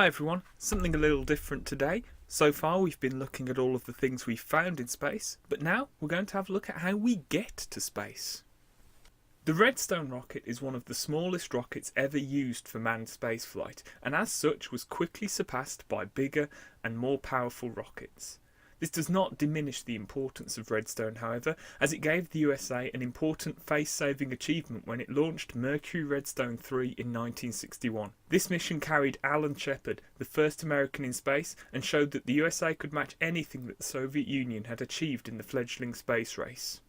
Hi everyone, something a little different today. So far we've been looking at all of the things we've found in space, but now we're going to have a look at how we get to space. The Redstone rocket is one of the smallest rockets ever used for manned spaceflight, and as such was quickly surpassed by bigger and more powerful rockets. This does not diminish the importance of Redstone, however, as it gave the USA an important face-saving achievement when it launched Mercury Redstone 3 in 1961. This mission carried Alan Shepard, the first American in space, and showed that the USA could match anything that the Soviet Union had achieved in the fledgling space race.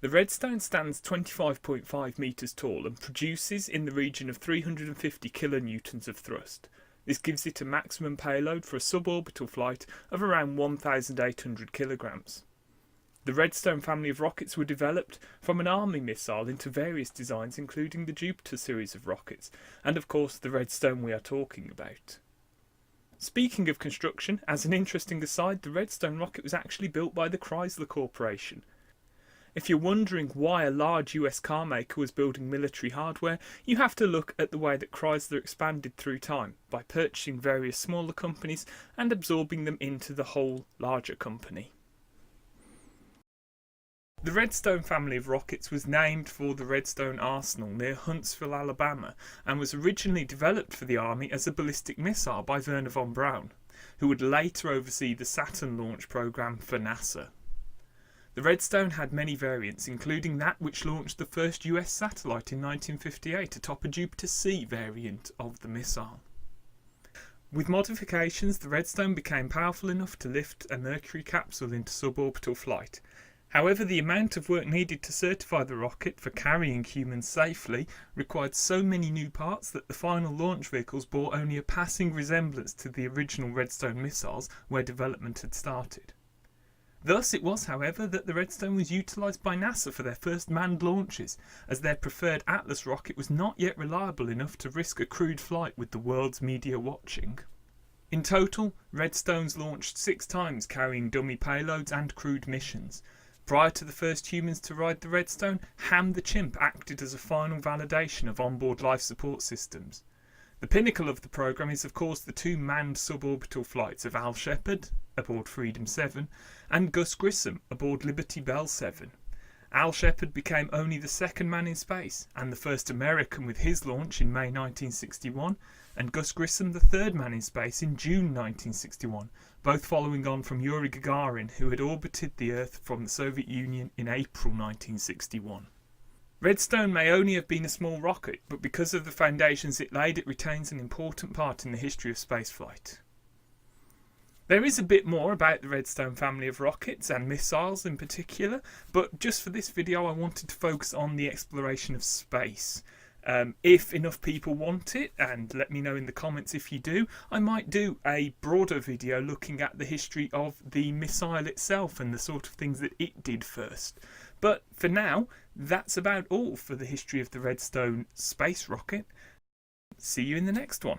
The Redstone stands 25.5 metres tall and produces in the region of 350 kilonewtons of thrust. This gives it a maximum payload for a suborbital flight of around 1,800 kilograms. The Redstone family of rockets were developed from an army missile into various designs, including the Jupiter series of rockets, and of course the Redstone we are talking about. Speaking of construction, as an interesting aside, the Redstone rocket was actually built by the Chrysler Corporation. If you're wondering why a large US car maker was building military hardware, you have to look at the way that Chrysler expanded through time, by purchasing various smaller companies and absorbing them into the whole larger company. The Redstone family of rockets was named for the Redstone Arsenal near Huntsville, Alabama, and was originally developed for the Army as a ballistic missile by Wernher von Braun, who would later oversee the Saturn launch program for NASA. The Redstone had many variants, including that which launched the first US satellite in 1958 atop a Jupiter C variant of the missile. With modifications, the Redstone became powerful enough to lift a Mercury capsule into suborbital flight. However, the amount of work needed to certify the rocket for carrying humans safely required so many new parts that the final launch vehicles bore only a passing resemblance to the original Redstone missiles where development had started. Thus it was, however, that the Redstone was utilised by NASA for their first manned launches, as their preferred Atlas rocket was not yet reliable enough to risk a crewed flight with the world's media watching. In total, Redstones launched 6 times, carrying dummy payloads and crewed missions. Prior to the first humans to ride the Redstone, Ham the Chimp acted as a final validation of onboard life support systems. The pinnacle of the programme is of course the 2 manned suborbital flights of Al Shepard aboard Freedom 7 and Gus Grissom aboard Liberty Bell 7. Al Shepard became only the 2nd man in space and the first American with his launch in May 1961, and Gus Grissom the 3rd man in space in June 1961, both following on from Yuri Gagarin, who had orbited the Earth from the Soviet Union in April 1961. Redstone may only have been a small rocket, but because of the foundations it laid, it retains an important part in the history of spaceflight. There is a bit more about the Redstone family of rockets and missiles in particular, but just for this video I wanted to focus on the exploration of space. If enough people want it, and let me know in the comments if you do, I might do a broader video looking at the history of the missile itself and the sort of things that it did first. But for now, that's about all for the history of the Redstone space rocket. See you in the next one.